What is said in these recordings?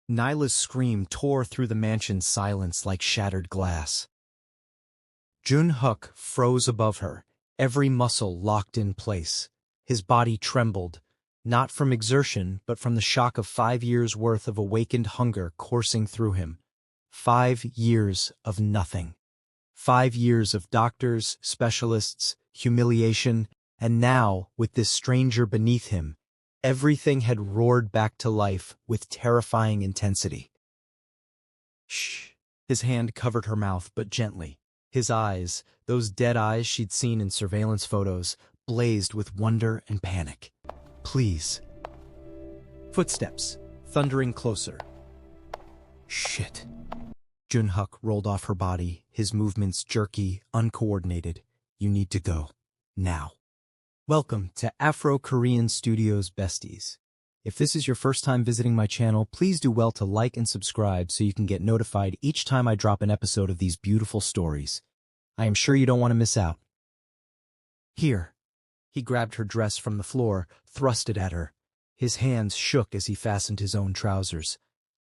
Nyla's scream tore through the mansion's silence like shattered glass. Jun-hook froze above her, every muscle locked in place. His body trembled, not from exertion but from the shock of 5 years' worth of awakened hunger coursing through him. 5 years of nothing. 5 years of doctors, specialists, humiliation, and now, with this stranger beneath him, everything had roared back to life with terrifying intensity. Shh. His hand covered her mouth, but gently. His eyes, those dead eyes she'd seen in surveillance photos, blazed with wonder and panic. Please. Footsteps, thundering closer. Shit. Jun-hook rolled off her body, his movements jerky, uncoordinated. You need to go. Now. Welcome to Afro Korean Studios Besties. If this is your first time visiting my channel, please do well to like and subscribe so you can get notified each time I drop an episode of these beautiful stories. I am sure you don't want to miss out. Here. He grabbed her dress from the floor, thrust it at her. His hands shook as he fastened his own trousers.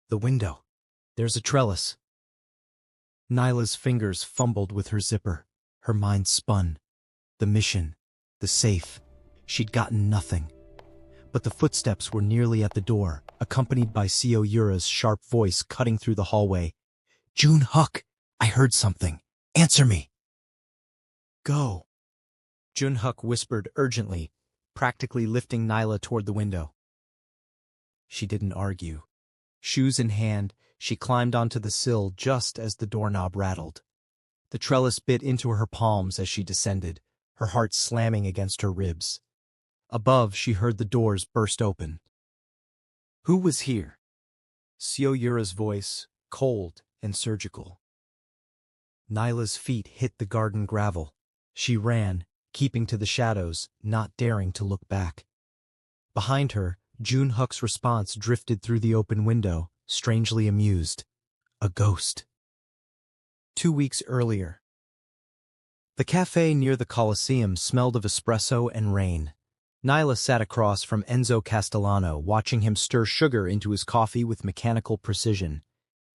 The window. There's a trellis. Nyla's fingers fumbled with her zipper. Her mind spun. The mission. The safe. She'd gotten nothing. But the footsteps were nearly at the door, accompanied by Seo Yura's sharp voice cutting through the hallway. Jun-hook, I heard something. Answer me. Go. Jun-hook whispered urgently, practically lifting Nyla toward the window. She didn't argue. Shoes in hand, she climbed onto the sill just as the doorknob rattled. The trellis bit into her palms as she descended, her heart slamming against her ribs. Above, she heard the doors burst open. Who was here? Seo Yura's voice, cold and surgical. Nyla's feet hit the garden gravel. She ran, keeping to the shadows, not daring to look back. Behind her, Jun-hook's response drifted through the open window, strangely amused. A ghost. 2 weeks earlier. The cafe near the Coliseum smelled of espresso and rain. Nyla sat across from Enzo Castellano, watching him stir sugar into his coffee with mechanical precision.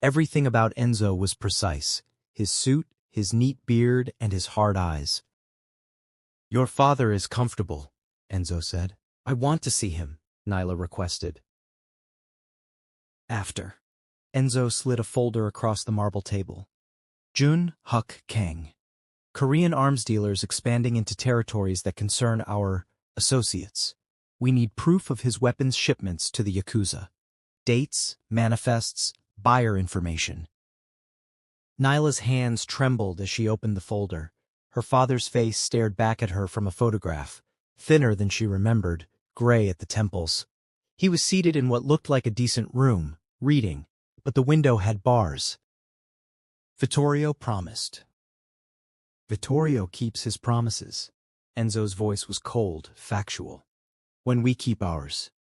Everything about Enzo was precise. His suit, his neat beard, and his hard eyes. Your father is comfortable, Enzo said. I want to see him, Nyla requested. After. Enzo slid a folder across the marble table. Jun-hook Kang. Korean arms dealers expanding into territories that concern our associates. We need proof of his weapons shipments to the Yakuza. Dates, manifests, buyer information. Nyla's hands trembled as she opened the folder. Her father's face stared back at her from a photograph, thinner than she remembered, gray at the temples. He was seated in what looked like a decent room, reading, but the window had bars. Vittorio promised. Vittorio keeps his promises. Enzo's voice was cold, factual. When we keep ours.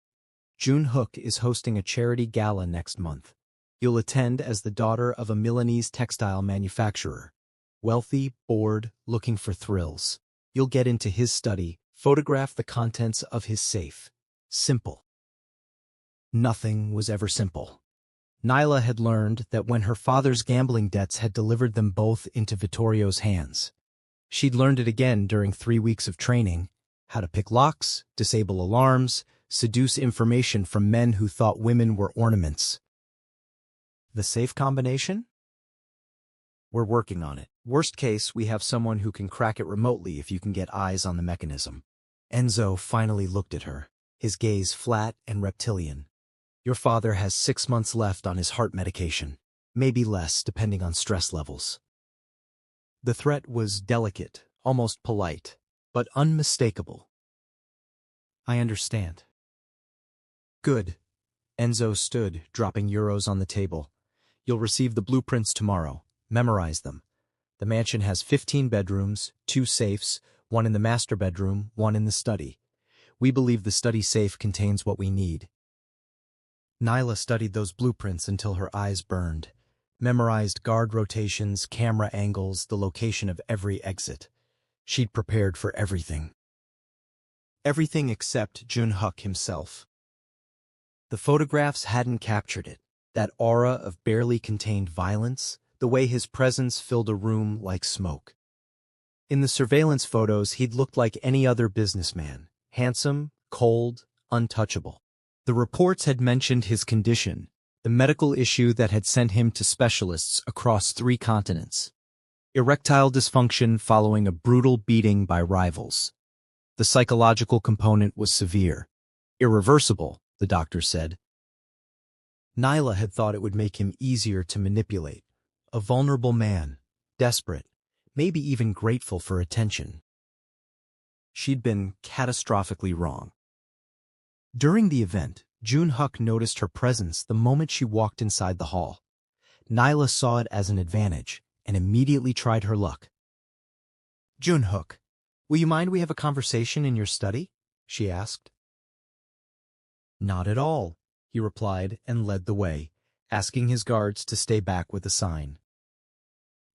Jun-hook is hosting a charity gala next month. You'll attend as the daughter of a Milanese textile manufacturer. Wealthy, bored, looking for thrills. You'll get into his study, photograph the contents of his safe. Simple. Nothing was ever simple. Nyla had learned that when her father's gambling debts had delivered them both into Vittorio's hands. She'd learned it again during 3 weeks of training, how to pick locks, disable alarms, seduce information from men who thought women were ornaments. The safe combination? We're working on it. Worst case, we have someone who can crack it remotely if you can get eyes on the mechanism. Enzo finally looked at her, his gaze flat and reptilian. Your father has 6 months left on his heart medication. Maybe less, depending on stress levels. The threat was delicate, almost polite, but unmistakable. I understand. Good. Enzo stood, dropping euros on the table. You'll receive the blueprints tomorrow. Memorize them. The mansion has 15 bedrooms, 2 safes, 1 in the master bedroom, 1 in the study. We believe the study safe contains what we need. Nyla studied those blueprints until her eyes burned. Memorized guard rotations, camera angles, the location of every exit. She'd prepared for everything. Everything except Jun-hook himself. The photographs hadn't captured it. That aura of barely contained violence, the way his presence filled a room like smoke. In the surveillance photos, he'd looked like any other businessman, handsome, cold, untouchable. The reports had mentioned his condition, the medical issue that had sent him to specialists across 3 continents. Erectile dysfunction following a brutal beating by rivals. The psychological component was severe. Irreversible, the doctor said. Nyla had thought it would make him easier to manipulate. A vulnerable man, desperate, maybe even grateful for attention. She'd been catastrophically wrong. During the event, Jun-Huk noticed her presence the moment she walked inside the hall. Nyla saw it as an advantage and immediately tried her luck. "Jun-Huk, will you mind we have a conversation in your study?" she asked. "Not at all," he replied and led the way, asking his guards to stay back with a sign.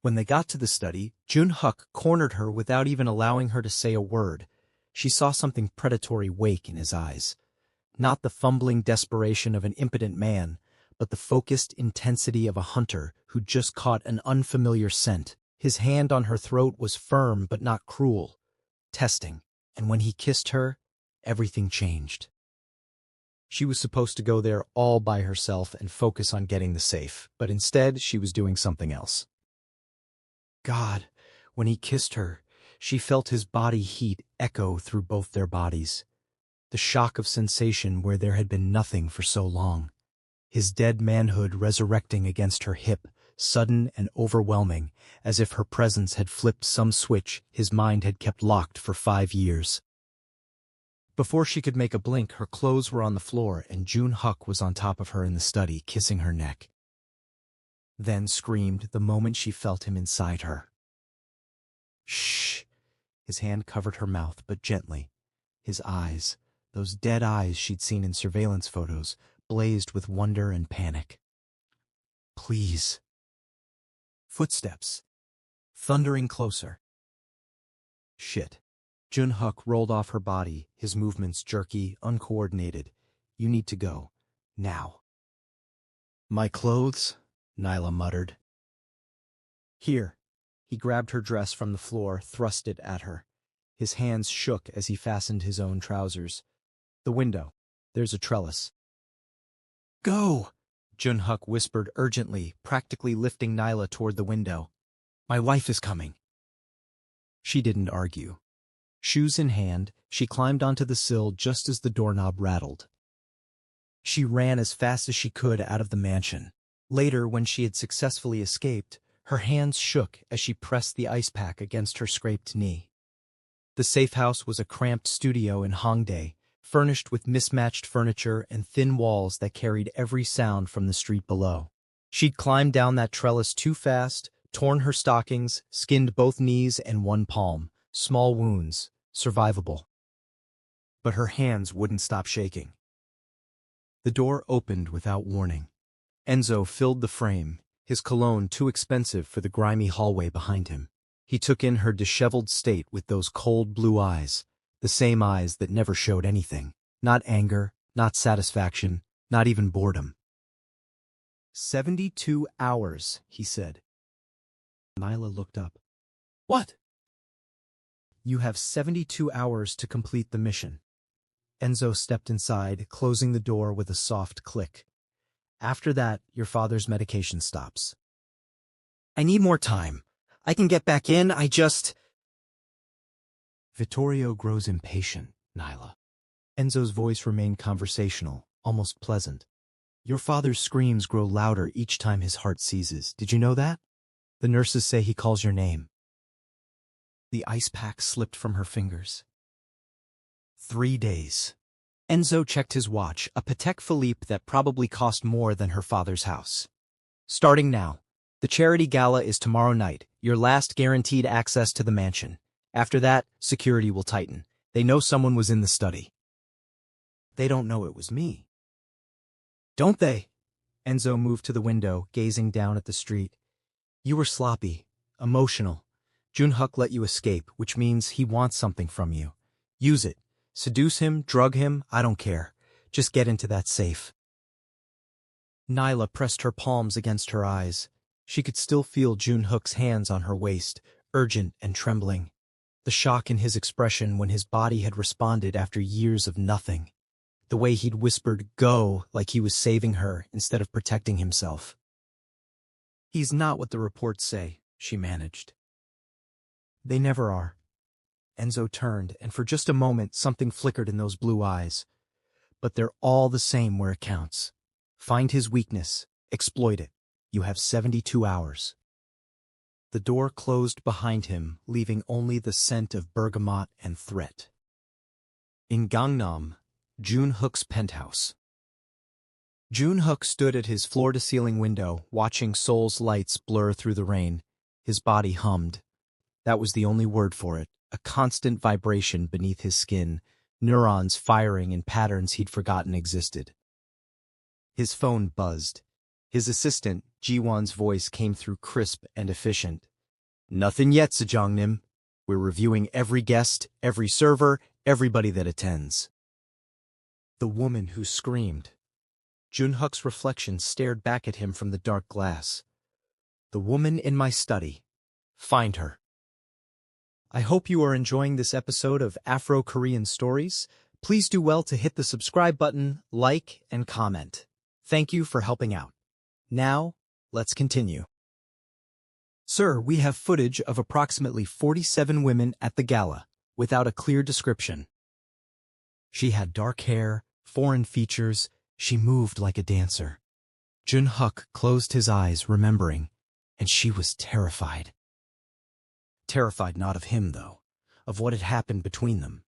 When they got to the study, Jun-Huk cornered her without even allowing her to say a word. She saw something predatory wake in his eyes. Not the fumbling desperation of an impotent man, but the focused intensity of a hunter who just caught an unfamiliar scent. His hand on her throat was firm but not cruel, testing, and when he kissed her, everything changed. She was supposed to go there all by herself and focus on getting the safe, but instead she was doing something else. God, when he kissed her, she felt his body heat echo through both their bodies. The shock of sensation where there had been nothing for so long. His dead manhood resurrecting against her hip, sudden and overwhelming, as if her presence had flipped some switch his mind had kept locked for 5 years. Before she could make a blink, her clothes were on the floor and Jun-Huk was on top of her in the study, kissing her neck. Then screamed the moment she felt him inside her. "Shh!" His hand covered her mouth, but gently. His eyes, those dead eyes she'd seen in surveillance photos, blazed with wonder and panic. "Please." Footsteps. Thundering closer. Shit. Jun-Huk rolled off her body, his movements jerky, uncoordinated. "You need to go. Now." "My clothes?" Nyla muttered. "Here." He grabbed her dress from the floor, thrust it at her. His hands shook as he fastened his own trousers. "The window. There's a trellis." "Go!" Jun-Huk whispered urgently, practically lifting Nyla toward the window. "My wife is coming." She didn't argue. Shoes in hand, she climbed onto the sill just as the doorknob rattled. She ran as fast as she could out of the mansion. Later, when she had successfully escaped, her hands shook as she pressed the ice pack against her scraped knee. The safe house was a cramped studio in Hongdae, furnished with mismatched furniture and thin walls that carried every sound from the street below. She'd climbed down that trellis too fast, torn her stockings, skinned both knees and one palm. Small wounds, survivable. But her hands wouldn't stop shaking. The door opened without warning. Enzo filled the frame, his cologne too expensive for the grimy hallway behind him. He took in her disheveled state with those cold blue eyes, the same eyes that never showed anything. Not anger, not satisfaction, not even boredom. 72 hours, he said. Nyla looked up. "What?" "You have 72 hours to complete the mission." Enzo stepped inside, closing the door with a soft click. "After that, your father's medication stops." "I need more time. I can get back in, I just—" "Vittorio grows impatient, Nyla." Enzo's voice remained conversational, almost pleasant. "Your father's screams grow louder each time his heart seizes. Did you know that? The nurses say he calls your name." The ice pack slipped from her fingers. 3 days. Enzo checked his watch, a Patek Philippe that probably cost more than her father's house. "Starting now. The charity gala is tomorrow night, your last guaranteed access to the mansion. After that, security will tighten. They know someone was in the study." "They don't know it was me." "Don't they?" Enzo moved to the window, gazing down at the street. "You were sloppy, emotional. Jun-Huk let you escape, which means he wants something from you. Use it. Seduce him, drug him, I don't care. Just get into that safe." Nyla pressed her palms against her eyes. She could still feel Jun-hook's hands on her waist, urgent and trembling. The shock in his expression when his body had responded after years of nothing. The way he'd whispered, "Go," like he was saving her instead of protecting himself. "He's not what the reports say," she managed. "They never are." Enzo turned, and for just a moment something flickered in those blue eyes. "But they're all the same where it counts. Find his weakness. Exploit it. You have 72 hours. The door closed behind him, leaving only the scent of bergamot and threat. In Gangnam, Jun-hook's penthouse. Jun-hook stood at his floor-to-ceiling window, watching Seoul's lights blur through the rain. His body hummed. That was the only word for it, a constant vibration beneath his skin, neurons firing in patterns he'd forgotten existed. His phone buzzed. His assistant, Ji-won's voice came through crisp and efficient. "Nothing yet, Sejongnim. We're reviewing every guest, every server, everybody that attends." The woman who screamed. Jun-hook's reflection stared back at him from the dark glass. "The woman in my study. Find her." I hope you are enjoying this episode of Afro-Korean Stories. Please do well to hit the subscribe button, like, and comment. Thank you for helping out. Now, let's continue. Sir, we have footage of approximately 47 women at the gala, without a clear description. She had dark hair, foreign features. She moved like a dancer. Jun-hook closed his eyes, remembering, and she was terrified. Terrified not of him, though, of what had happened between them.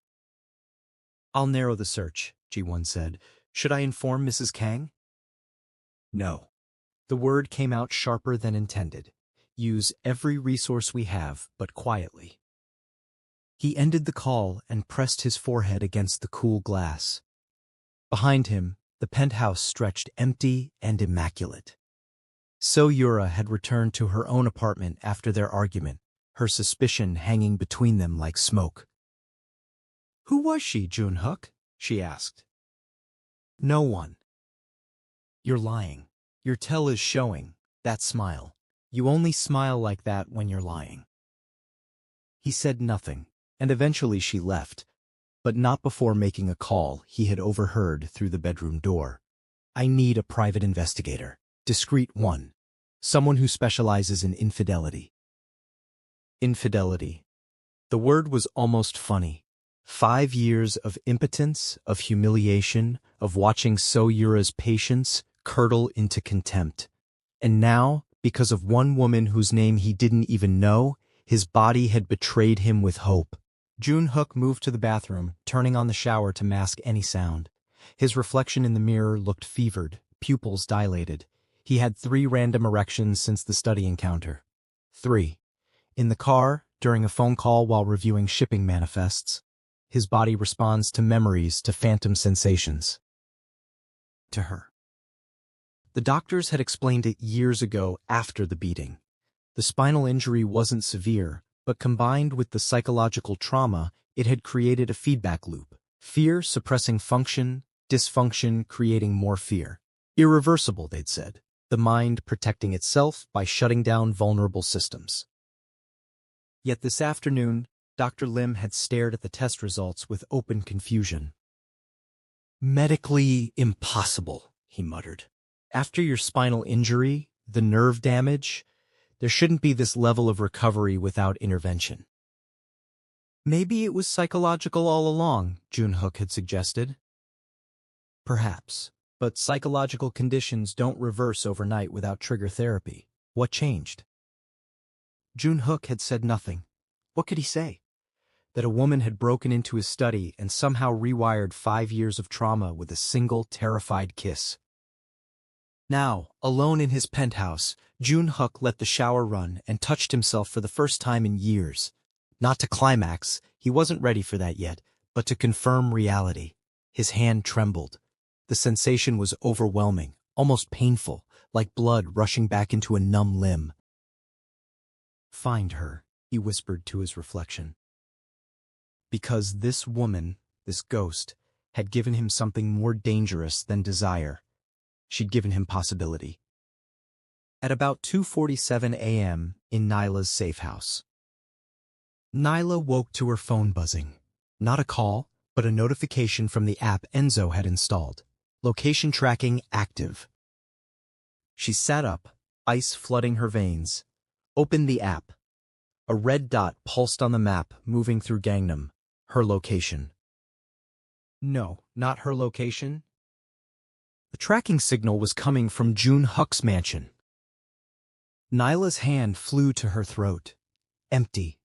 "I'll narrow the search," Ji-won said. "Should I inform Mrs. Kang?" "No." The word came out sharper than intended. "Use every resource we have, but quietly." He ended the call and pressed his forehead against the cool glass. Behind him, the penthouse stretched empty and immaculate. So Yura had returned to her own apartment after their argument, her suspicion hanging between them like smoke. "Who was she, Jun-hook?" she asked. "No one." "You're lying. Your tell is showing. That smile. You only smile like that when you're lying." He said nothing, and eventually she left, but not before making a call he had overheard through the bedroom door. "I need a private investigator. Discreet one. Someone who specializes in infidelity." Infidelity. The word was almost funny. 5 years of impotence, of humiliation, of watching So Yura's patience curdle into contempt. And now, because of one woman whose name he didn't even know, his body had betrayed him with hope. Jun-hook moved to the bathroom, turning on the shower to mask any sound. His reflection in the mirror looked fevered, pupils dilated. He had 3 random erections since the study encounter. 3. In the car, during a phone call while reviewing shipping manifests. His body responds to memories, to phantom sensations. To her. The doctors had explained it years ago after the beating. The spinal injury wasn't severe, but combined with the psychological trauma, it had created a feedback loop. Fear suppressing function, dysfunction creating more fear. Irreversible, they'd said. The mind protecting itself by shutting down vulnerable systems. Yet this afternoon, Dr. Lim had stared at the test results with open confusion. "Medically impossible," he muttered. "After your spinal injury, the nerve damage, there shouldn't be this level of recovery without intervention." "Maybe it was psychological all along," Jun-hook had suggested. "Perhaps, but psychological conditions don't reverse overnight without trigger therapy. What changed?" Jun-hook had said nothing. What could he say? That a woman had broken into his study and somehow rewired 5 years of trauma with a single terrified kiss. Now, alone in his penthouse, Jun-hook let the shower run and touched himself for the first time in years. Not to climax, he wasn't ready for that yet, but to confirm reality. His hand trembled. The sensation was overwhelming, almost painful, like blood rushing back into a numb limb. "Find her," he whispered to his reflection. Because this woman, this ghost, had given him something more dangerous than desire. She'd given him possibility. At about 2:47 a.m. in Nyla's safe house. Nyla woke to her phone buzzing. Not a call, but a notification from the app Enzo had installed. Location tracking active. She sat up, ice flooding her veins. Opened the app. A red dot pulsed on the map, moving through Gangnam. Her location. No, not her location. The tracking signal was coming from Jun Huk's mansion. Nyla's hand flew to her throat. Empty.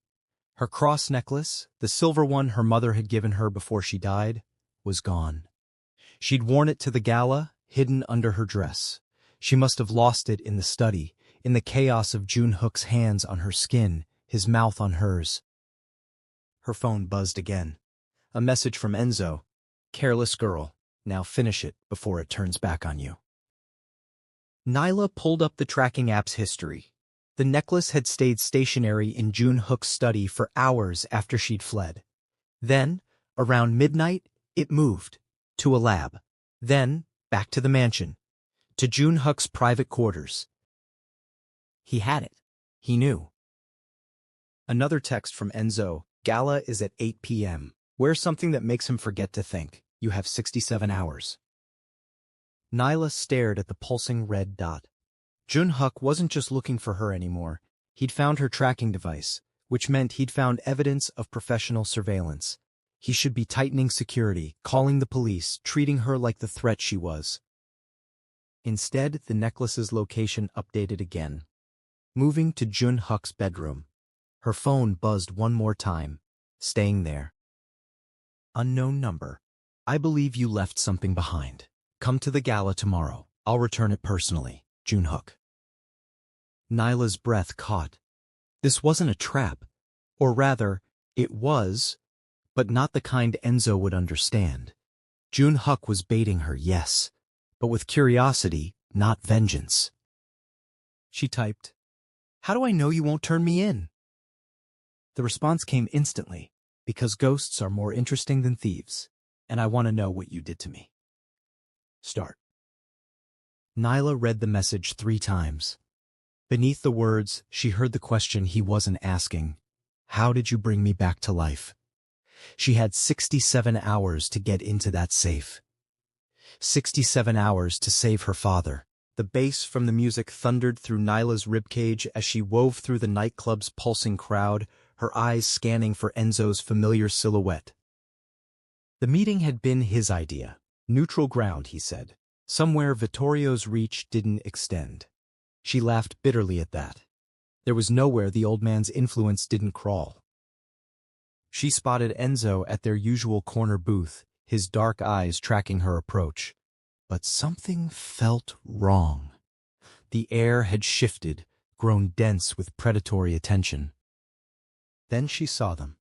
Her cross necklace, the silver one her mother had given her before she died, was gone. She'd worn it to the gala, hidden under her dress. She must have lost it in the study, in the chaos of Jun Huk's hands on her skin, his mouth on hers. Her phone buzzed again. A message from Enzo. Careless girl. Now finish it before it turns back on you. Nyla pulled up the tracking app's history. The necklace had stayed stationary in Jun Huk's study for hours after she'd fled. Then, around midnight, it moved. To a lab. Then, back to the mansion. To Jun Huk's private quarters. He had it. He knew. Another text from Enzo. Gala is at 8 p.m. Wear something that makes him forget to think. You have 67 hours. Nyla stared at the pulsing red dot. Jun Huk wasn't just looking for her anymore. He'd found her tracking device, which meant he'd found evidence of professional surveillance. He should be tightening security, calling the police, treating her like the threat she was. Instead, the necklace's location updated again. Moving to Jun Huk's bedroom. Her phone buzzed one more time, staying there. Unknown number. I believe you left something behind. Come to the gala tomorrow. I'll return it personally. Jun Huk. Nyla's breath caught. This wasn't a trap. Or rather, it was, but not the kind Enzo would understand. Jun Huk was baiting her, yes, but with curiosity, not vengeance. She typed, "How do I know you won't turn me in?" The response came instantly, because ghosts are more interesting than thieves, and I want to know what you did to me. Start. Nyla read the message 3 times. Beneath the words, she heard the question he wasn't asking. How did you bring me back to life? She had 67 hours to get into that safe. 67 hours to save her father. The bass from the music thundered through Nyla's ribcage as she wove through the nightclub's pulsing crowd, her eyes scanning for Enzo's familiar silhouette. The meeting had been his idea. Neutral ground, he said. Somewhere Vittorio's reach didn't extend. She laughed bitterly at that. There was nowhere the old man's influence didn't crawl. She spotted Enzo at their usual corner booth, his dark eyes tracking her approach. But something felt wrong. The air had shifted, grown dense with predatory attention. Then she saw them.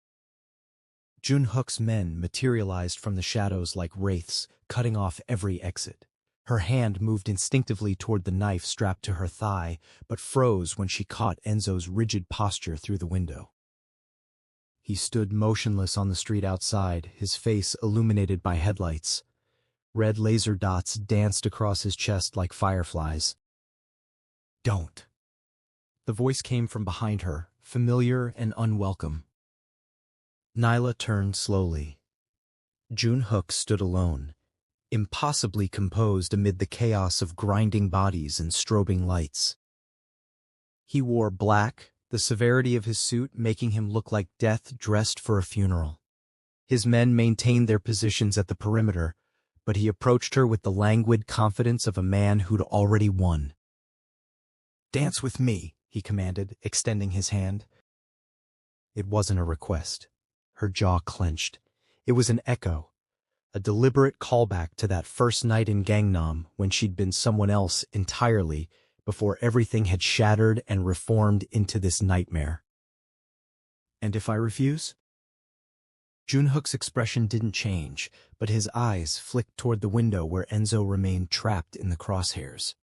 Jun Huk's men materialized from the shadows like wraiths, cutting off every exit. Her hand moved instinctively toward the knife strapped to her thigh, but froze when she caught Enzo's rigid posture through the window. He stood motionless on the street outside, his face illuminated by headlights. Red laser dots danced across his chest like fireflies. Don't. The voice came from behind her, familiar and unwelcome. Nyla turned slowly. Jun Huk stood alone, impossibly composed amid the chaos of grinding bodies and strobing lights. He wore black, the severity of his suit making him look like death dressed for a funeral. His men maintained their positions at the perimeter, but he approached her with the languid confidence of a man who'd already won. "Dance with me," he commanded, extending his hand. It wasn't a request. Her jaw clenched. It was an echo, a deliberate callback to that first night in Gangnam when she'd been someone else entirely before everything had shattered and reformed into this nightmare. "And if I refuse?" Jun Huk's expression didn't change, but his eyes flicked toward the window where Enzo remained trapped in the crosshairs.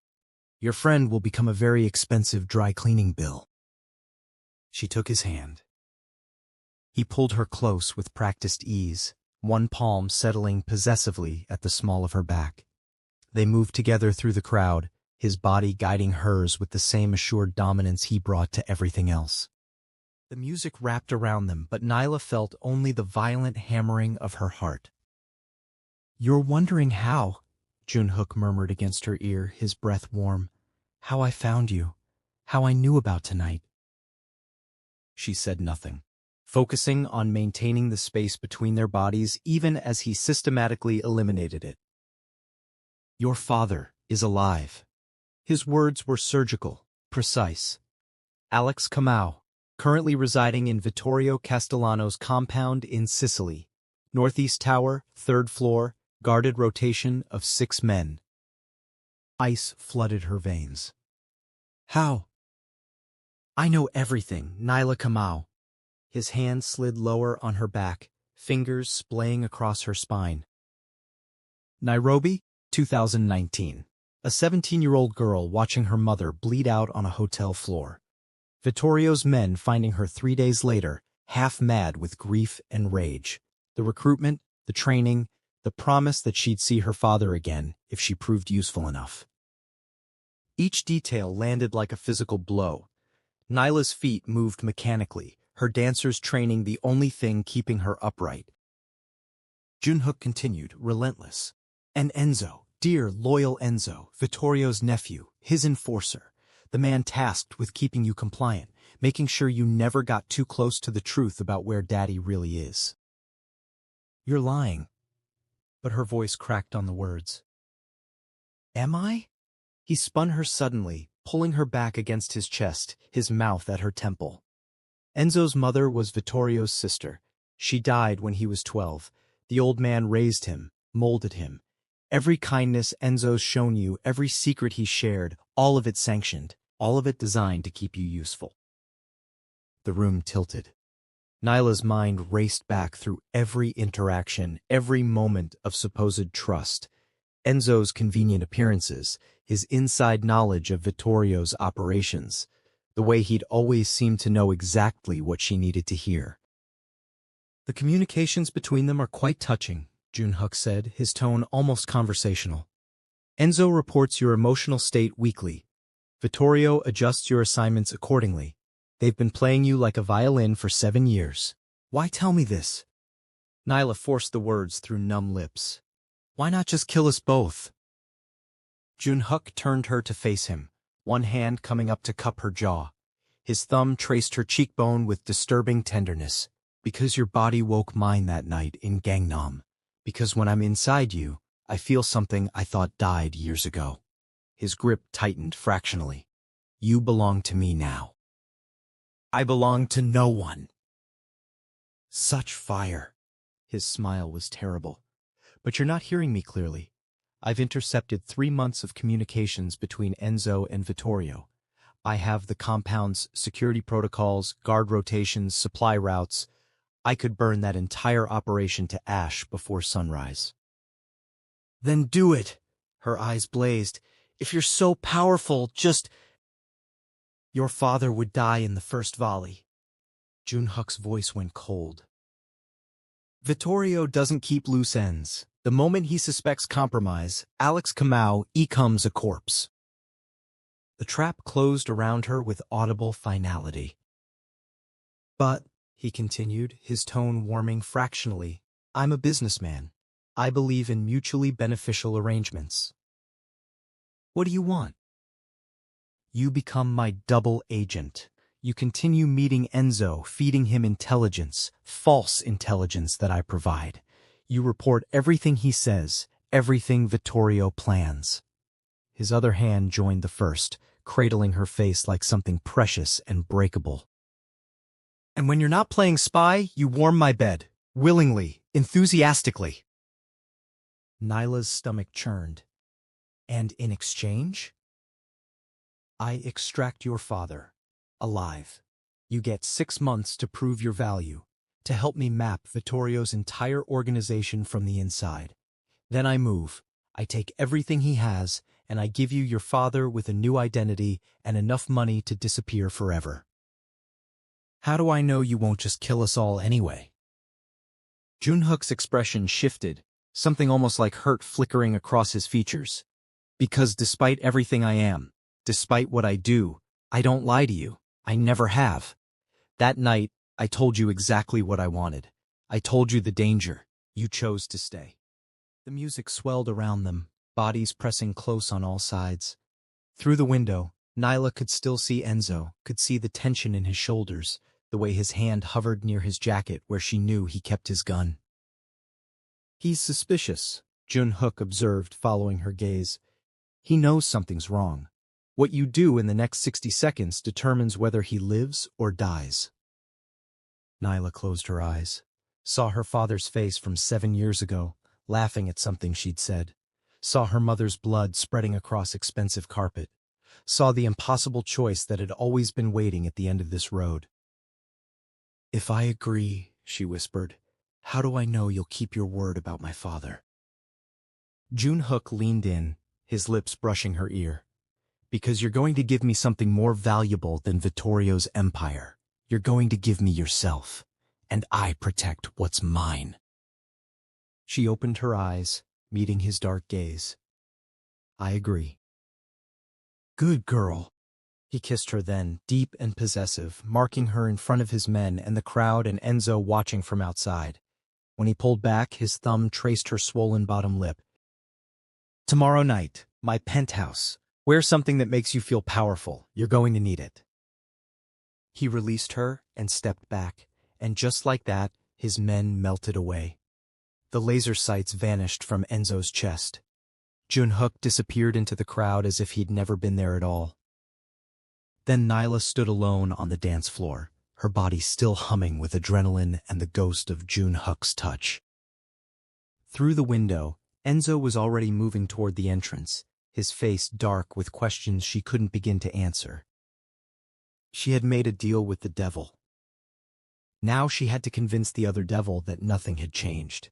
"Your friend will become a very expensive dry cleaning bill." She took his hand. He pulled her close with practiced ease, one palm settling possessively at the small of her back. They moved together through the crowd, his body guiding hers with the same assured dominance he brought to everything else. The music wrapped around them, but Nyla felt only the violent hammering of her heart. "You're wondering how," Junhook murmured against her ear, his breath warm. "How I found you. How I knew about tonight." She said nothing, focusing on maintaining the space between their bodies even as he systematically eliminated it. "Your father is alive." His words were surgical, precise. Alex Kamau, currently residing in Vittorio Castellano's compound in Sicily. Northeast Tower, 3rd floor, guarded rotation of 6 men. Ice flooded her veins. "How?" "I know everything, Nyla Kamau." His hand slid lower on her back, fingers splaying across her spine. Nairobi, 2019. A 17-year-old girl watching her mother bleed out on a hotel floor. Vittorio's men finding her 3 days later, half mad with grief and rage. The recruitment, the training, the promise that she'd see her father again if she proved useful enough. Each detail landed like a physical blow. Nyla's feet moved mechanically, her dancer's training the only thing keeping her upright. Junhook continued, relentless. And Enzo, dear, loyal Enzo, Vittorio's nephew, his enforcer, the man tasked with keeping you compliant, making sure you never got too close to the truth about where Daddy really is. "You're lying." But her voice cracked on the words. "Am I?" He spun her suddenly, pulling her back against his chest, his mouth at her temple. Enzo's mother was Vittorio's sister. She died when he was 12. The old man raised him, molded him. Every kindness Enzo's shown you, every secret he shared, all of it sanctioned, all of it designed to keep you useful. The room tilted. Nyla's mind raced back through every interaction, every moment of supposed trust. Enzo's convenient appearances, his inside knowledge of Vittorio's operations, the way he'd always seemed to know exactly what she needed to hear. "The communications between them are quite touching," Junhook said, his tone almost conversational. "Enzo reports your emotional state weekly. Vittorio adjusts your assignments accordingly. They've been playing you like a violin for 7 years. Why tell me this?" Nyla forced the words through numb lips. "Why not just kill us both?" Junhook turned her to face him, one hand coming up to cup her jaw. His thumb traced her cheekbone with disturbing tenderness. "Because your body woke mine that night in Gangnam. Because when I'm inside you, I feel something I thought died years ago." His grip tightened fractionally. "You belong to me now." "I belong to no one." Such fire. His smile was terrible. "But you're not hearing me clearly. I've intercepted 3 months of communications between Enzo and Vittorio. I have the compound's security protocols, guard rotations, supply routes. I could burn that entire operation to ash before sunrise." "Then do it." Her eyes blazed. "If you're so powerful, just—" "Your father would die in the first volley." Junhook's voice went cold. "Vittorio doesn't keep loose ends. The moment he suspects compromise, Alex Kamau becomes a corpse." The trap closed around her with audible finality. "But," he continued, his tone warming fractionally, "I'm a businessman. I believe in mutually beneficial arrangements. What do you want?" "You become my double agent. You continue meeting Enzo, feeding him intelligence, false intelligence that I provide. You report everything he says, everything Vittorio plans." His other hand joined the first, cradling her face like something precious and breakable. "And when you're not playing spy, you warm my bed, willingly, enthusiastically." Nyla's stomach churned. "And in exchange?" "I extract your father, alive. You get 6 months to prove your value, to help me map Vittorio's entire organization from the inside. Then I move. I take everything he has, and I give you your father with a new identity and enough money to disappear forever. How do I know you won't just kill us all anyway?" Junhook's expression shifted, something almost like hurt flickering across his features. Because despite everything I am, despite what I do, I don't lie to you. I never have. That night, I told you exactly what I wanted. I told you the danger. You chose to stay. The music swelled around them, bodies pressing close on all sides. Through the window, Nyla could still see Enzo, could see the tension in his shoulders, the way his hand hovered near his jacket where she knew he kept his gun. He's suspicious, Jun-hook observed, following her gaze. He knows something's wrong. What you do in the next 60 seconds determines whether he lives or dies. Nyla closed her eyes, saw her father's face from 7 years ago, laughing at something she'd said, saw her mother's blood spreading across expensive carpet, saw the impossible choice that had always been waiting at the end of this road. "If I agree," she whispered, "how do I know you'll keep your word about my father?" Jun-hook leaned in, his lips brushing her ear. "Because you're going to give me something more valuable than Vittorio's empire. You're going to give me yourself, and I protect what's mine." She opened her eyes, meeting his dark gaze. "I agree." "Good girl." He kissed her then, deep and possessive, marking her in front of his men and the crowd and Enzo watching from outside. When he pulled back, his thumb traced her swollen bottom lip. "Tomorrow night, my penthouse. Wear something that makes you feel powerful. You're going to need it." He released her and stepped back, and just like that, his men melted away. The laser sights vanished from Enzo's chest. Jun-hook disappeared into the crowd as if he'd never been there at all. Then Nyla stood alone on the dance floor, her body still humming with adrenaline and the ghost of Jun-hook's touch. Through the window, Enzo was already moving toward the entrance, his face dark with questions she couldn't begin to answer. She had made a deal with the devil. Now she had to convince the other devil that nothing had changed.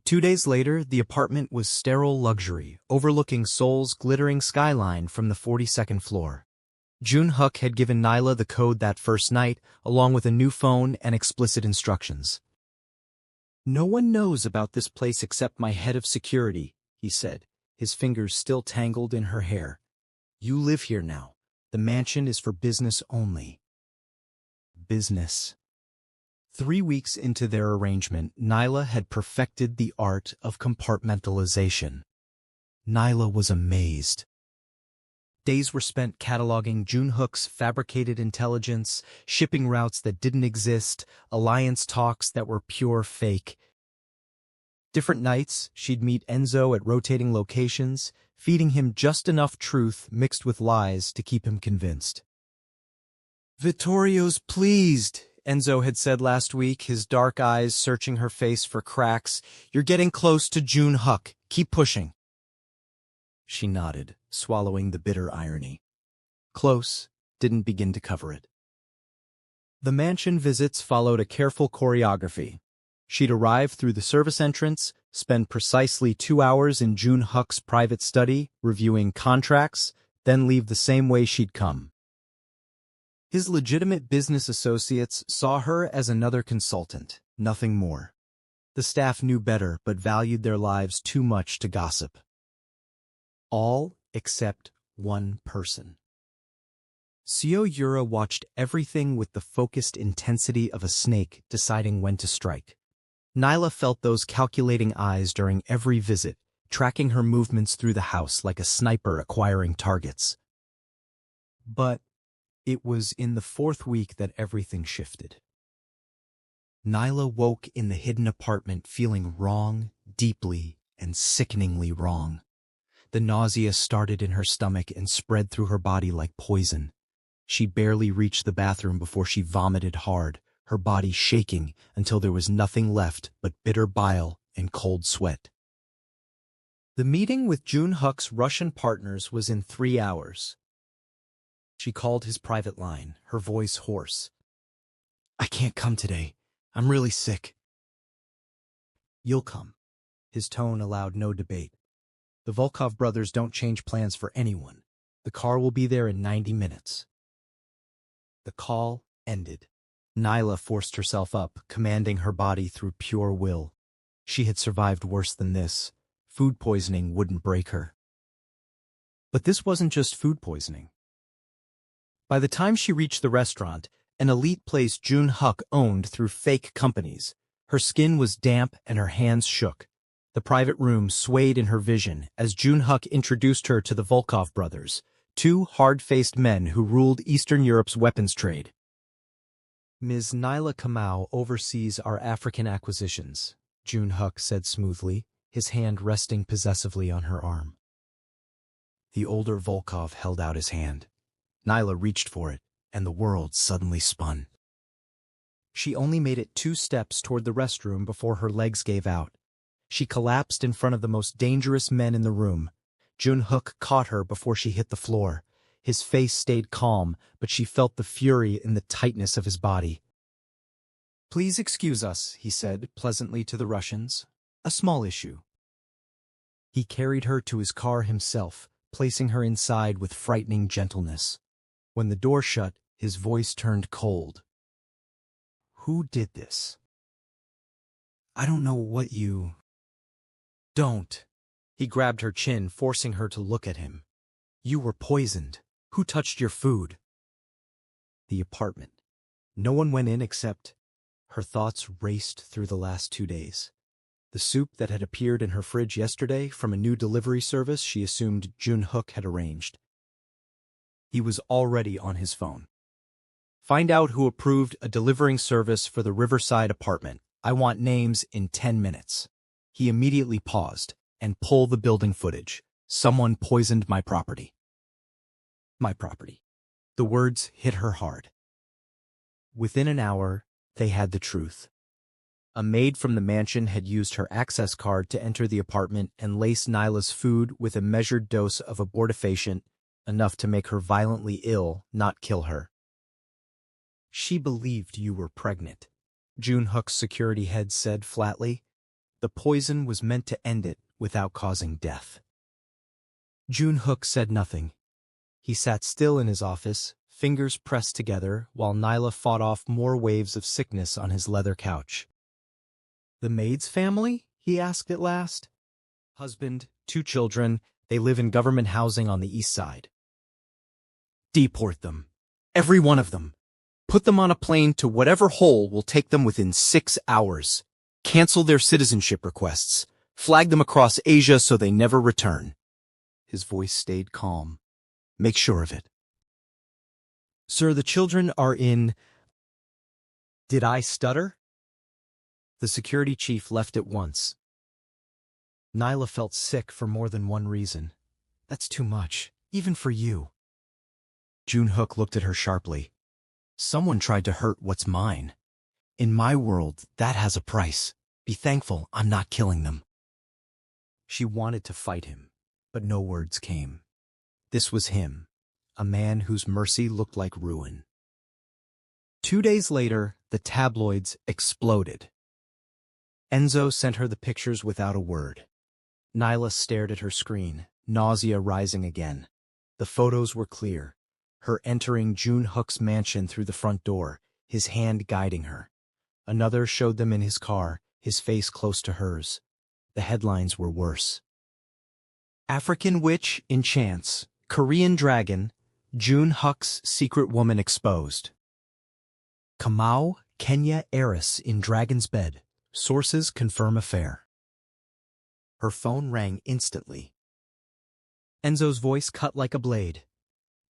2 days later, the apartment was sterile luxury, overlooking Seoul's glittering skyline from the 42nd floor. Jun-hook had given Nyla the code that first night, along with a new phone and explicit instructions. "No one knows about this place except my head of security," he said, his fingers still tangled in her hair. "You live here now. The mansion is for business only." Business. 3 weeks into their arrangement, Nyla had perfected the art of compartmentalization. Nyla was amazed. Days were spent cataloging Jun-hook's fabricated intelligence, shipping routes that didn't exist, alliance talks that were pure fake. Different nights, she'd meet Enzo at rotating locations, feeding him just enough truth mixed with lies to keep him convinced. "Vittorio's pleased," Enzo had said last week, his dark eyes searching her face for cracks. "You're getting close to Jun-hook. Keep pushing." She nodded, swallowing the bitter irony. Close didn't begin to cover it. The mansion visits followed a careful choreography. She'd arrive through the service entrance, spend precisely 2 hours in Jun-hook's private study, reviewing contracts, then leave the same way she'd come. His legitimate business associates saw her as another consultant, nothing more. The staff knew better but valued their lives too much to gossip. All except one person. Seoul watched everything with the focused intensity of a snake deciding when to strike. Nyla felt those calculating eyes during every visit, tracking her movements through the house like a sniper acquiring targets. But it was in the 4th week that everything shifted. Nyla woke in the hidden apartment feeling wrong, deeply and sickeningly wrong. The nausea started in her stomach and spread through her body like poison. She barely reached the bathroom before she vomited hard, her body shaking until there was nothing left but bitter bile and cold sweat. The meeting with Jun-hook's Russian partners was in 3 hours. She called his private line, her voice hoarse. "I can't come today. I'm really sick." "You'll come." His tone allowed no debate. "The Volkov brothers don't change plans for anyone. The car will be there in 90 minutes. The call ended. Nyla forced herself up, commanding her body through pure will. She had survived worse than this. Food poisoning wouldn't break her. But this wasn't just food poisoning. By the time she reached the restaurant, an elite place Jun-Huk owned through fake companies, her skin was damp and her hands shook. The private room swayed in her vision as Jun-Huk introduced her to the Volkov brothers, two hard-faced men who ruled Eastern Europe's weapons trade. Ms. Nyla Kamau oversees our African acquisitions, Jun-Huk said smoothly, his hand resting possessively on her arm. The older Volkov held out his hand. Nyla reached for it, and the world suddenly spun. She only made it 2 steps toward the restroom before her legs gave out. She collapsed in front of the most dangerous men in the room. Jun-Huk caught her before she hit the floor. His face stayed calm, but she felt the fury in the tightness of his body. "Please excuse us," he said pleasantly to the Russians. "A small issue." He carried her to his car himself, placing her inside with frightening gentleness. When the door shut, his voice turned cold. "Who did this?" "I don't know what you—" "Don't." He grabbed her chin, forcing her to look at him. "You were poisoned. Who touched your food?" The apartment. No one went in except— Her thoughts raced through the last 2 days. The soup that had appeared in her fridge yesterday from a new delivery service she assumed Jun-Huk had arranged. He was already on his phone. "Find out who approved a delivering service for the Riverside apartment. I want names in 10 minutes. He immediately paused. "And pull the building footage. Someone poisoned my property." My property. The words hit her hard. Within an hour, they had the truth. A maid from the mansion had used her access card to enter the apartment and lace Nyla's food with a measured dose of abortifacient, enough to make her violently ill, not kill her. "She believed you were pregnant," Jun-Huk's security head said flatly. "The poison was meant to end it without causing death." Jun-Huk said nothing. He sat still in his office, fingers pressed together, while Nyla fought off more waves of sickness on his leather couch. "The maid's family?" he asked at last. "Husband, 2 children. They live in government housing on the east side." "Deport them. Every one of them. Put them on a plane to whatever hole will take them within 6 hours. Cancel their citizenship requests. Flag them across Asia so they never return." His voice stayed calm. "Make sure of it." "Sir, the children are in—" Did I stutter? The security chief left at once. Nyla felt sick for more than one reason. "That's too much, even for you." Jun-Huk looked at her sharply. "Someone tried to hurt what's mine. In my world, that has a price. Be thankful I'm not killing them." She wanted to fight him, but no words came. This was him, a man whose mercy looked like ruin. 2 days later, the tabloids exploded. Enzo sent her the pictures without a word. Nyla stared at her screen, nausea rising again. The photos were clear. Her entering Jun-Huk's mansion through the front door, his hand guiding her. Another showed them in his car, his face close to hers. The headlines were worse. "African witch in chance, Korean dragon, Jun-Huk's secret woman exposed." Kamau, Kenya heiress in dragon's bed. Sources confirm affair. Her phone rang instantly. Enzo's voice cut like a blade.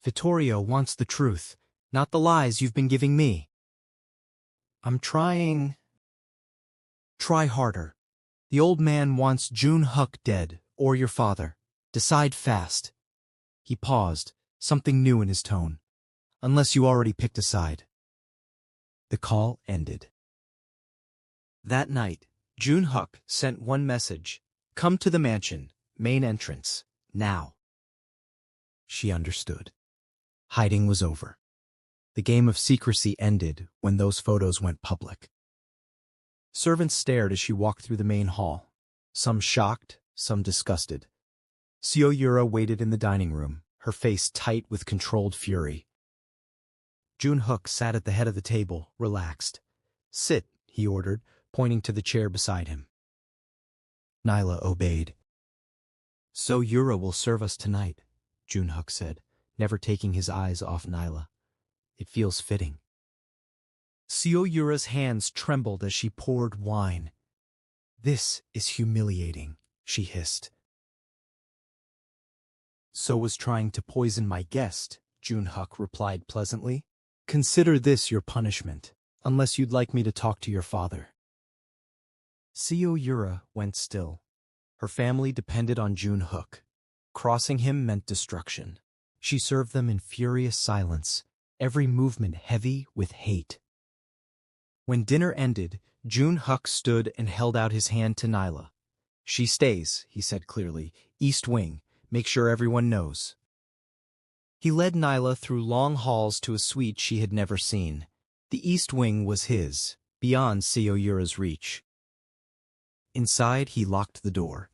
"Vittorio wants the truth, not the lies you've been giving me." "I'm trying." "Try harder. The old man wants Jun-Huk dead, or your father. Decide fast." He paused, something new in his tone. "Unless you already picked a side." The call ended. That night, Jun-Huk sent one message: "Come to the mansion, main entrance, now." She understood. Hiding was over. The game of secrecy ended when those photos went public. Servants stared as she walked through the main hall, some shocked, some disgusted. Seoul waited in the dining room, her face tight with controlled fury. Jun-Huk sat at the head of the table, relaxed. "Sit," he ordered, pointing to the chair beside him. Nyla obeyed. "So Yura will serve us tonight. Jun-Hook said, never taking his eyes off Nyla. It feels fitting. Seo-Yura's hands trembled as she poured wine. This is humiliating, she hissed. So was trying to poison my guest, Jun-Hook replied pleasantly. Consider this your punishment, unless you'd like me to talk to your father. Seo-Yura went still. Her family depended on Jun-Hook. Crossing him meant destruction. She served them in furious silence, every movement heavy with hate. When dinner ended, Jun-Hook stood and held out his hand to Nyla. She stays, he said clearly. East Wing. Make sure everyone knows. He led Nyla through long halls to a suite she had never seen. The East Wing was his, beyond Seo-Yura's reach. Inside, he locked the door.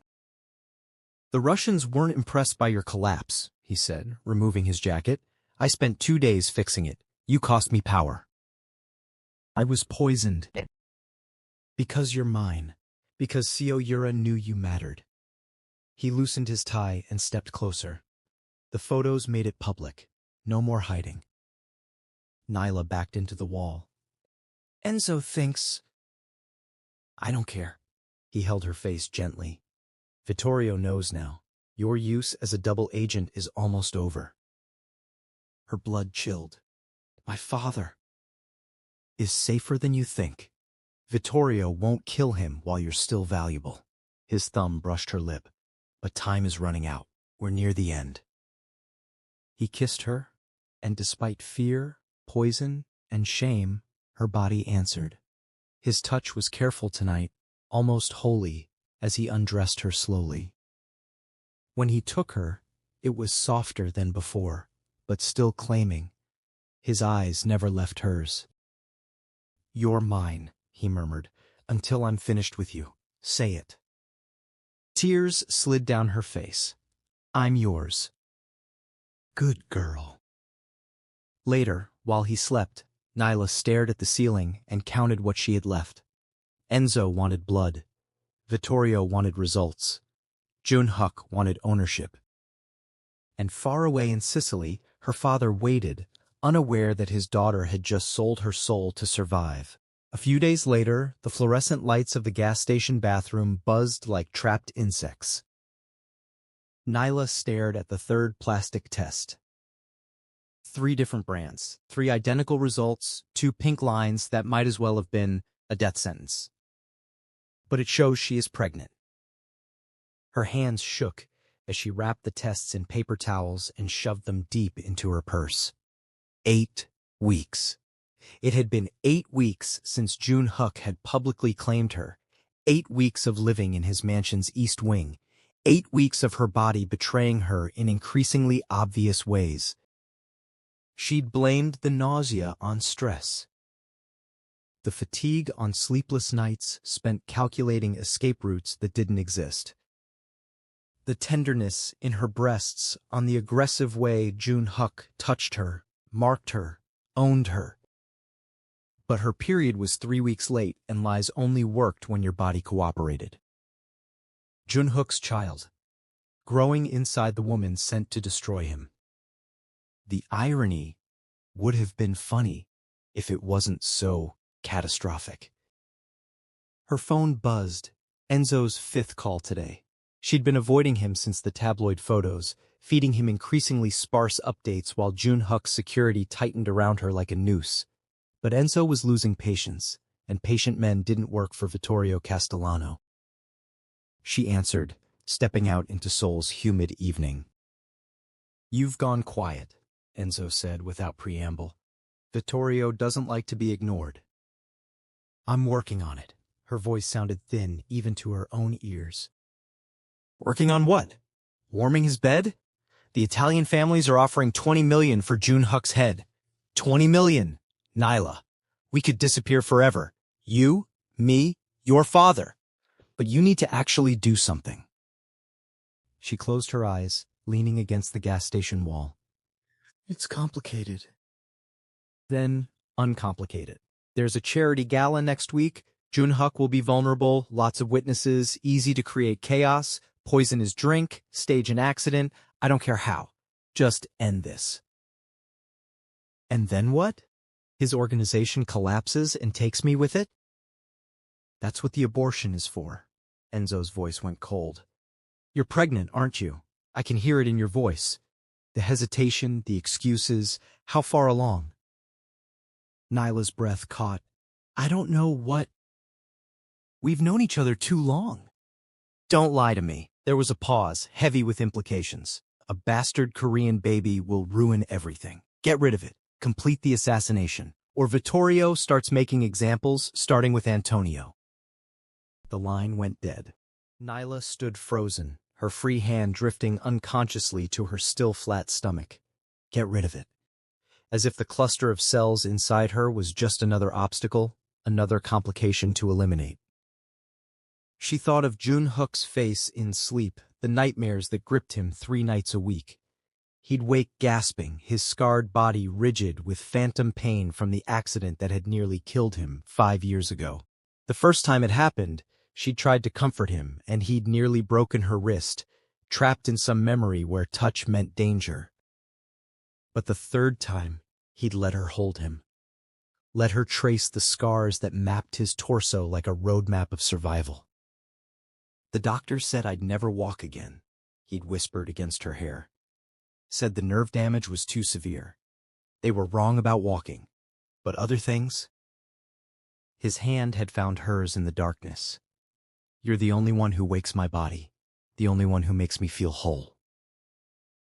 The Russians weren't impressed by your collapse, he said, removing his jacket. I spent 2 days fixing it. You cost me power. I was poisoned. Because you're mine. Because Seo-Yura knew you mattered. He loosened his tie and stepped closer. The photos made it public. No more hiding. Nyla backed into the wall. Enzo thinks... I don't care. He held her face gently. Vittorio knows now. Your use as a double agent is almost over. Her blood chilled. My father is safer than you think. Vittorio won't kill him while you're still valuable. His thumb brushed her lip. But time is running out. We're near the end. He kissed her, and despite fear, poison, and shame, her body answered. His touch was careful tonight, almost holy, as he undressed her slowly. When he took her, it was softer than before, but still claiming. His eyes never left hers. You're mine, he murmured, until I'm finished with you. Say it. Tears slid down her face. I'm yours. Good girl. Later, while he slept, Nyla stared at the ceiling and counted what she had left. Enzo wanted blood. Vittorio wanted results. Jun-Hook wanted ownership. And far away in Sicily, her father waited, unaware that his daughter had just sold her soul to survive. A few days later, the fluorescent lights of the gas station bathroom buzzed like trapped insects. Nyla stared at the third plastic test. 3 different brands, 3 identical results, 2 pink lines that might as well have been a death sentence. But it shows she is pregnant. Her hands shook as she wrapped the tests in paper towels and shoved them deep into her purse. 8 weeks. It had been 8 weeks since Jun-Hook had publicly claimed her, 8 weeks of living in his mansion's East Wing, 8 weeks of her body betraying her in increasingly obvious ways. She'd blamed the nausea on stress, the fatigue on sleepless nights spent calculating escape routes that didn't exist, the tenderness in her breasts on the aggressive way Jun-Hook touched her, marked her, owned her. But her period was 3 weeks late, and lies only worked when your body cooperated. Jun-Hook's child, growing inside the woman sent to destroy him. The irony would have been funny if it wasn't so catastrophic. Her phone buzzed, Enzo's 5th call today. She'd been avoiding him since the tabloid photos, feeding him increasingly sparse updates while Jun-Hook's security tightened around her like a noose. But Enzo was losing patience, and patient men didn't work for Vittorio Castellano. She answered, stepping out into Seoul's humid evening. You've gone quiet, Enzo said without preamble. Vittorio doesn't like to be ignored. I'm working on it. Her voice sounded thin, even to her own ears. Working on what? Warming his bed? The Italian families are offering $20 million for Jun-Hook's head. $20 million! Nyla, we could disappear forever. You, me, your father. But you need to actually do something. She closed her eyes, leaning against the gas station wall. It's complicated. Then, uncomplicated. There's a charity gala next week. Jun-Hook will be vulnerable, lots of witnesses, easy to create chaos, poison his drink, stage an accident. I don't care how. Just end this. And then what? His organization collapses and takes me with it? That's what the abortion is for. Enzo's voice went cold. You're pregnant, aren't you? I can hear it in your voice. The hesitation, the excuses, how far along? Nyla's breath caught. I don't know what. We've known each other too long. Don't lie to me. There was a pause, heavy with implications. A bastard Korean baby will ruin everything. Get rid of it. Complete the assassination. Or Vittorio starts making examples, starting with Antonio. The line went dead. Nyla stood frozen, her free hand drifting unconsciously to her still flat stomach. Get rid of it. As if the cluster of cells inside her was just another obstacle, another complication to eliminate. She thought of Jun-hook's face in sleep, the nightmares that gripped him 3 nights a week. He'd wake gasping, his scarred body rigid with phantom pain from the accident that had nearly killed him 5 years ago. The first time it happened, she'd tried to comfort him, and he'd nearly broken her wrist, trapped in some memory where touch meant danger. But the third time, he'd let her hold him. Let her trace the scars that mapped his torso like a roadmap of survival. The doctor said I'd never walk again, he'd whispered against her hair. Said the nerve damage was too severe. They were wrong about walking. But other things? His hand had found hers in the darkness. You're the only one who wakes my body, the only one who makes me feel whole.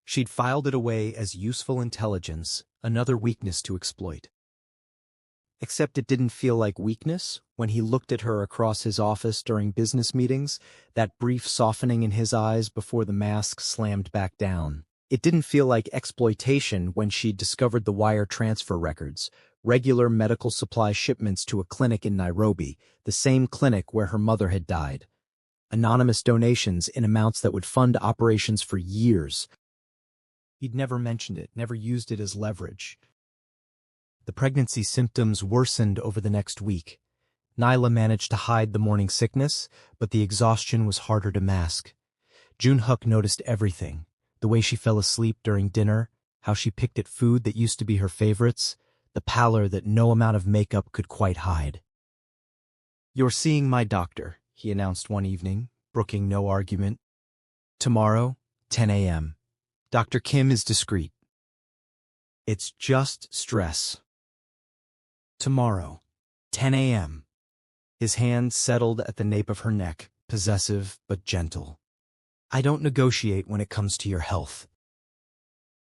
She'd filed it away as useful intelligence, another weakness to exploit. Except it didn't feel like weakness when he looked at her across his office during business meetings, that brief softening in his eyes before the mask slammed back down. It didn't feel like exploitation when she'd discovered the wire transfer records, regular medical supply shipments to a clinic in Nairobi, the same clinic where her mother had died. Anonymous donations in amounts that would fund operations for years. He'd never mentioned it, never used it as leverage. The pregnancy symptoms worsened over the next week. Nyla managed to hide the morning sickness, but the exhaustion was harder to mask. Jun-hook noticed everything. The way she fell asleep during dinner, how she picked at food that used to be her favorites, the pallor that no amount of makeup could quite hide. You're seeing my doctor, he announced one evening, brooking no argument. Tomorrow, 10 a.m. Dr. Kim is discreet. It's just stress. Tomorrow, 10 a.m. His hand settled at the nape of her neck, possessive but gentle. I don't negotiate when it comes to your health.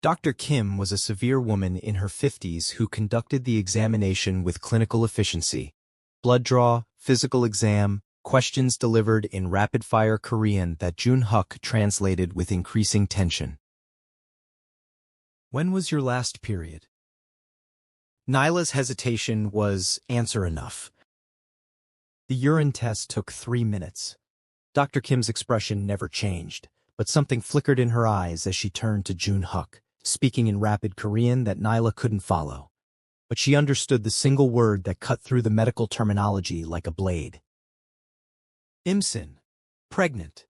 Dr. Kim was a severe woman in her 50s who conducted the examination with clinical efficiency. Blood draw, physical exam, questions delivered in rapid-fire Korean that Jun-hook translated with increasing tension. When was your last period? Nyla's hesitation was answer enough. The urine test took 3 minutes. Dr. Kim's expression never changed, but something flickered in her eyes as she turned to Jun-hook, speaking in rapid Korean that Nyla couldn't follow. But she understood the single word that cut through the medical terminology like a blade. Imsin. Pregnant.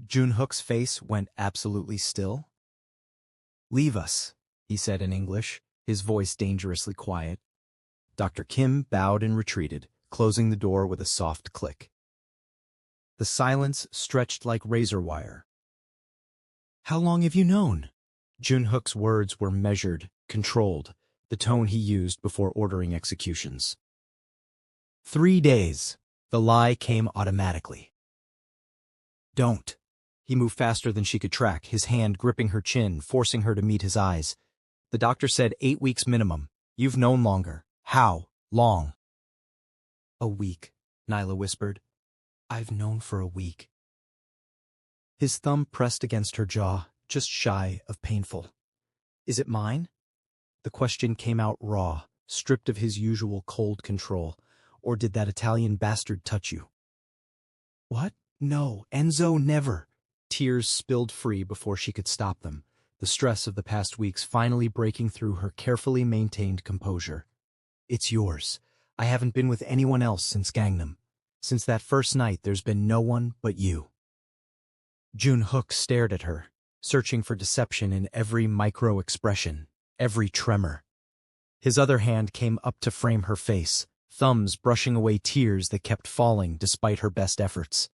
Jun-hook's face went absolutely still. Leave us, he said in English, his voice dangerously quiet. Dr. Kim bowed and retreated, closing the door with a soft click. The silence stretched like razor wire. How long have you known? Jun-hook's words were measured, controlled, the tone he used before ordering executions. 3 days. The lie came automatically. Don't. He moved faster than she could track, his hand gripping her chin, forcing her to meet his eyes. The doctor said 8 weeks minimum. You've known longer. How long? A week, Nyla whispered. I've known for a week. His thumb pressed against her jaw, just shy of painful. Is it mine? The question came out raw, stripped of his usual cold control. Or did that Italian bastard touch you? What? No, Enzo, never. Tears spilled free before she could stop them, the stress of the past weeks finally breaking through her carefully maintained composure. It's yours. I haven't been with anyone else since Gangnam. Since that first night, there's been no one but you. Jun-hook stared at her, searching for deception in every micro-expression, every tremor. His other hand came up to frame her face, thumbs brushing away tears that kept falling despite her best efforts.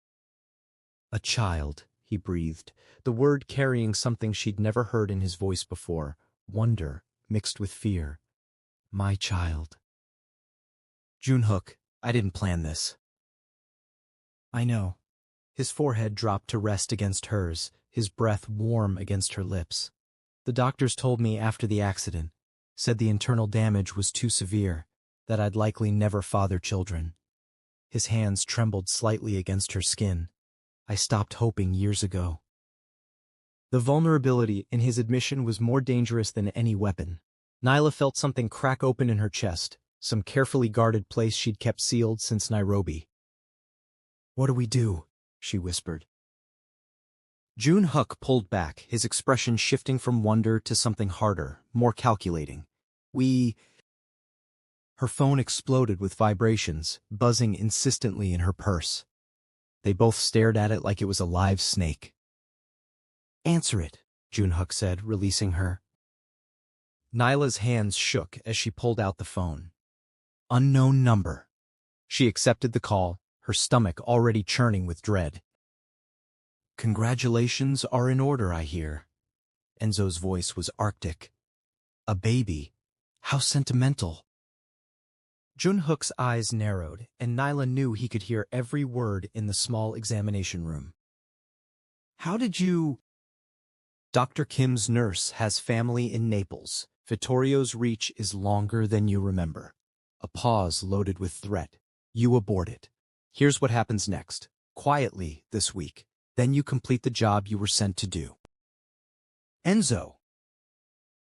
"A child," he breathed, the word carrying something she'd never heard in his voice before, wonder mixed with fear. "My child." "Junhook, I didn't plan this." "I know." His forehead dropped to rest against hers, his breath warm against her lips. "The doctors told me after the accident, said the internal damage was too severe, that I'd likely never father children." His hands trembled slightly against her skin. "I stopped hoping years ago." The vulnerability in his admission was more dangerous than any weapon. Nyla felt something crack open in her chest, some carefully guarded place she'd kept sealed since Nairobi. "What do we do?" she whispered. Junhook pulled back, his expression shifting from wonder to something harder, more calculating. Her phone exploded with vibrations, buzzing insistently in her purse. They both stared at it like it was a live snake. "Answer it," Junhook said, releasing her. Nyla's hands shook as she pulled out the phone. "Unknown number." She accepted the call, her stomach already churning with dread. "Congratulations are in order, I hear." Enzo's voice was arctic. "A baby? How sentimental." Junhook's eyes narrowed, and Nyla knew he could hear every word in the small examination room. "How did you—" "Dr. Kim's nurse has family in Naples. Vittorio's reach is longer than you remember." A pause loaded with threat. "You abort it. Here's what happens next. Quietly, this week. Then you complete the job you were sent to do." "Enzo!"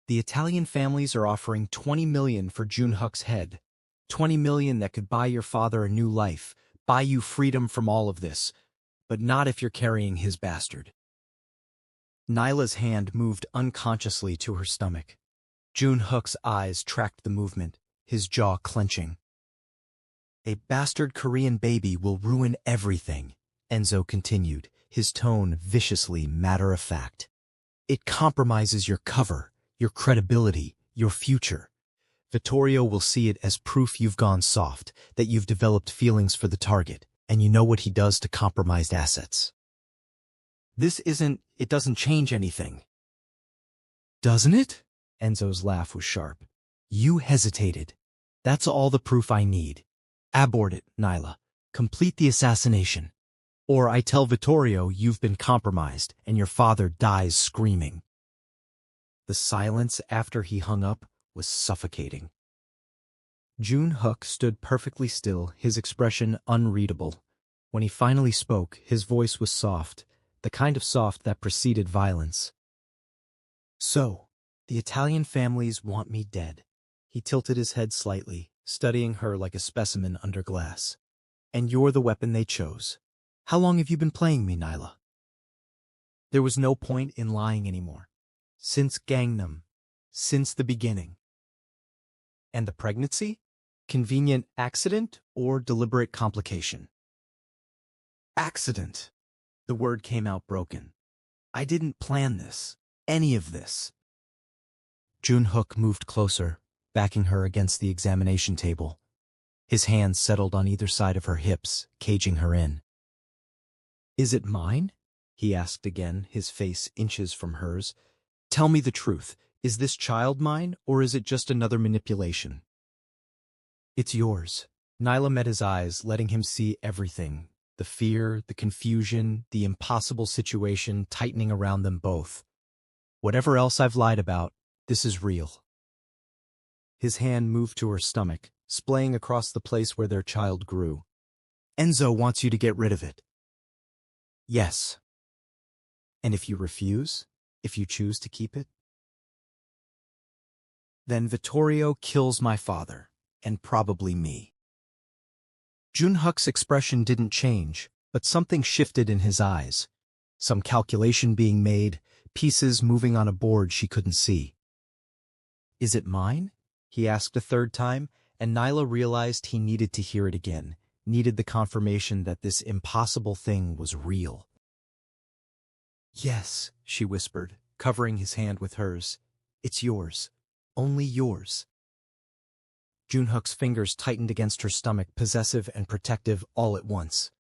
"The Italian families are offering $20 million for Junhook's head. $20 million that could buy your father a new life, buy you freedom from all of this, but not if you're carrying his bastard." Nyla's hand moved unconsciously to her stomach. Junhook's eyes tracked the movement, his jaw clenching. "A bastard Korean baby will ruin everything," Enzo continued, his tone viciously matter-of-fact. "It compromises your cover, your credibility, your future. Vittorio will see it as proof you've gone soft, that you've developed feelings for the target, and you know what he does to compromised assets." It doesn't change anything." "Doesn't it?" Enzo's laugh was sharp. "You hesitated. That's all the proof I need. Abort it, Nyla. Complete the assassination. Or I tell Vittorio you've been compromised, and your father dies screaming." The silence after he hung up was suffocating. Junhook stood perfectly still, his expression unreadable. When he finally spoke, his voice was soft, the kind of soft that preceded violence. "So, the Italian families want me dead." He tilted his head slightly, studying her like a specimen under glass. "And you're the weapon they chose. How long have you been playing me, Nyla?" There was no point in lying anymore. "Since Gangnam. Since the beginning." "And the pregnancy? Convenient accident or deliberate complication?" "Accident." The word came out broken. "I didn't plan this. Any of this." Junhook moved closer, backing her against the examination table. His hands settled on either side of her hips, caging her in. "Is it mine?" he asked again, his face inches from hers. "Tell me the truth. Is this child mine, or is it just another manipulation?" "It's yours." Nyla met his eyes, letting him see everything. The fear, the confusion, the impossible situation tightening around them both. "Whatever else I've lied about, this is real." His hand moved to her stomach, splaying across the place where their child grew. "Enzo wants you to get rid of it." "Yes." "And if you refuse, if you choose to keep it?" "Then Vittorio kills my father, and probably me." Junhook's expression didn't change, but something shifted in his eyes. Some calculation being made, pieces moving on a board she couldn't see. "Is it mine?" he asked a third time, and Nyla realized he needed to hear it again, needed the confirmation that this impossible thing was real. Yes, she whispered, covering his hand with hers. It's yours. Only yours. Junhook's fingers tightened against her stomach, possessive and protective all at once.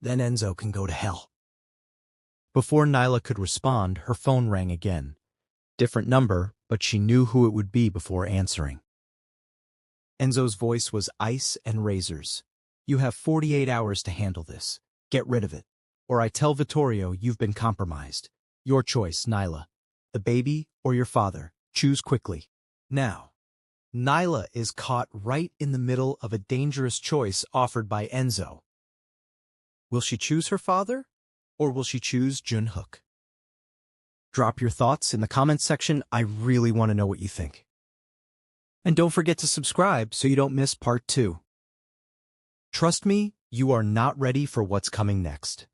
Then Enzo can go to hell. Before Nyla could respond, her phone rang again. Different number, but she knew who it would be before answering. Enzo's voice was ice and razors. You have 48 hours to handle this. Get rid of it. Or I tell Vittorio you've been compromised. Your choice, Nyla. The baby or your father. Choose quickly. Now. Nyla is caught right in the middle of a dangerous choice offered by Enzo. Will she choose her father, or will she choose Junhook? Drop your thoughts in the comments section. I really want to know what you think. And don't forget to subscribe so you don't miss part 2. Trust me, you are not ready for what's coming next.